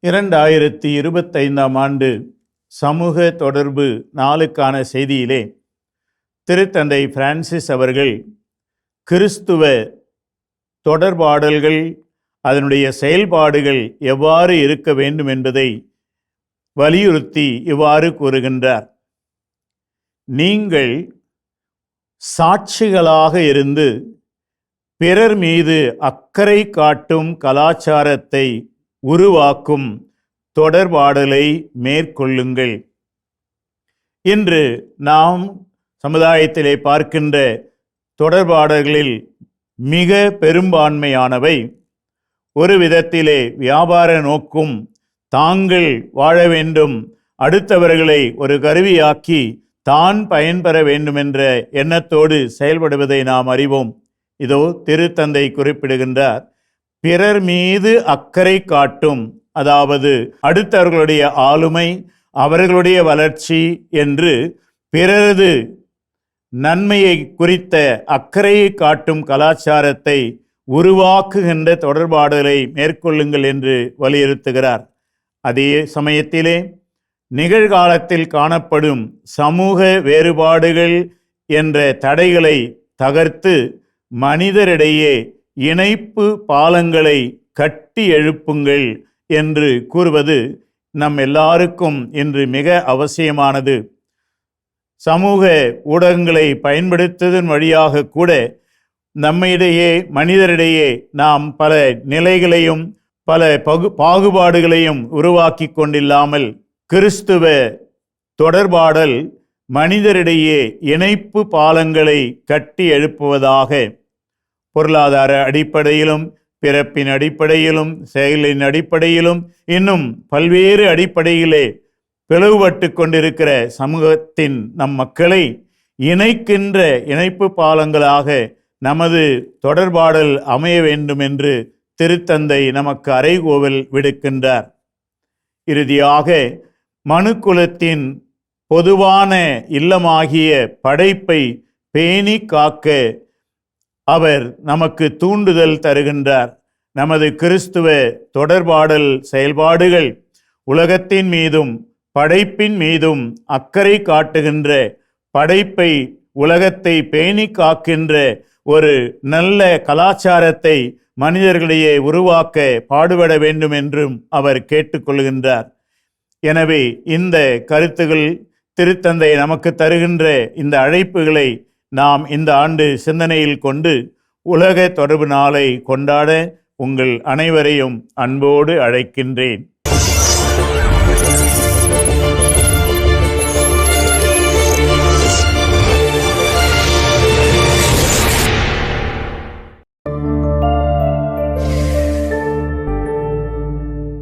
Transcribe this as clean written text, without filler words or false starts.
2025ஆம் ஆண்டு சமூக தொடர்பு நாளுக்கான செய்தியிலே திருத்தந்தை பிரான்சிஸ் அவர்கள் கிறிஸ்துவ தொடர்பாடல்கள் அதனுடைய செயல்பாடுகள் எவ்வாறு இருக்க வேண்டும் என்பதை வலியுறுத்தி இவ்வாறு கூறுகின்றார். நீங்கள் சாட்சிகளாக இருந்து பிறர் மீது அக்கறை காட்டும் கலாச்சாரத்தை உருவாக்கும் தொடர்பாடலை மேற்கொள்ளுங்கள். இன்று நாம் சமுதாயத்திலே பார்க்கின்ற தொடர்பாடல்களில் மிக பெரும்பான்மையானவை ஒரு விதத்திலே வியாபார நோக்கும், தாங்கள் வாழ வேண்டும், அடுத்தவர்களை ஒரு கருவியாக்கி தான் பயன்பெற வேண்டும் என்ற எண்ணத்தோடு செயல்படுவதை நாம் அறிவோம். இதோ திருத்தந்தை குறிப்பிடுகின்றார், பிறர் மீது அக்கறை காட்டும், அதாவது அடுத்தவர்களுடைய ஆளுமை, அவர்களுடைய வளர்ச்சி என்று பிறரது நன்மையை குறித்த அக்கறையை காட்டும் கலாச்சாரத்தை உருவாக்குகின்ற தொடர்பாடலை மேற்கொள்ளுங்கள் என்று வலியுறுத்துகிறார். அதே சமயத்திலே நிகழ்காலத்தில் காணப்படும் சமூக வேறுபாடுகள் என்ற தடைகளை தகர்த்து மனிதரிடையே இணைப்பு பாலங்களை கட்டி எழுப்புங்கள் என்று கூறுவது நம் எல்லாருக்கும் இன்று மிக அவசியமானது. சமூக ஊடகங்களை பயன்படுத்துவதன் வழியாக கூட நம்மிடையே மனிதரிடையே நாம் பல நிலைகளையும் பல பாகுபாடுகளையும் உருவாக்கி கொண்டில்லாமல் கிறிஸ்துவ தொடர்பாடல் மனிதரிடையே இணைப்பு பாலங்களை கட்டி எழுப்புவதாக பொருளாதார அடிப்படையிலும் பிறப்பின் அடிப்படையிலும் செயலின் அடிப்படையிலும் இன்னும் பல்வேறு அடிப்படையிலே பிளவுபட்டு கொண்டிருக்கிற சமூகத்தின் நம் மக்களை இணைக்கின்ற இணைப்பு பாலங்களாக நமது தொடர்பாடல் அமைய வேண்டும் என்று திருத்தந்தை நமக்கு அறைகூவல் விடுக்கின்றார். இறுதியாக மனுக்குலத்தின் பொதுவான இல்லமாகிய படைப்பை பேணி காக்க அவர் நமக்கு தூண்டுதல் தருகின்றார். நமது கிறிஸ்துவ தொடர்பாடல் செயல்பாடுகள் உலகத்தின் மீதும் படைப்பின் மீதும் அக்கறை காட்டுகின்ற, படைப்பை உலகத்தை பேணி காக்கின்ற ஒரு நல்ல கலாச்சாரத்தை மனிதர்களிடையே உருவாக்க பாடுபட வேண்டும் என்றும் அவர் கேட்டுக்கொள்கின்றார். எனவே இந்த கருத்துகள் திருத்தந்தை நமக்கு தருகின்ற இந்த அழைப்புகளை நாம் இந்த ஆண்டு சிந்தனையில் கொண்டு உலக தொடர்பு நாளை கொண்டாட உங்கள் அனைவரையும் அன்போடு அழைக்கின்றேன்.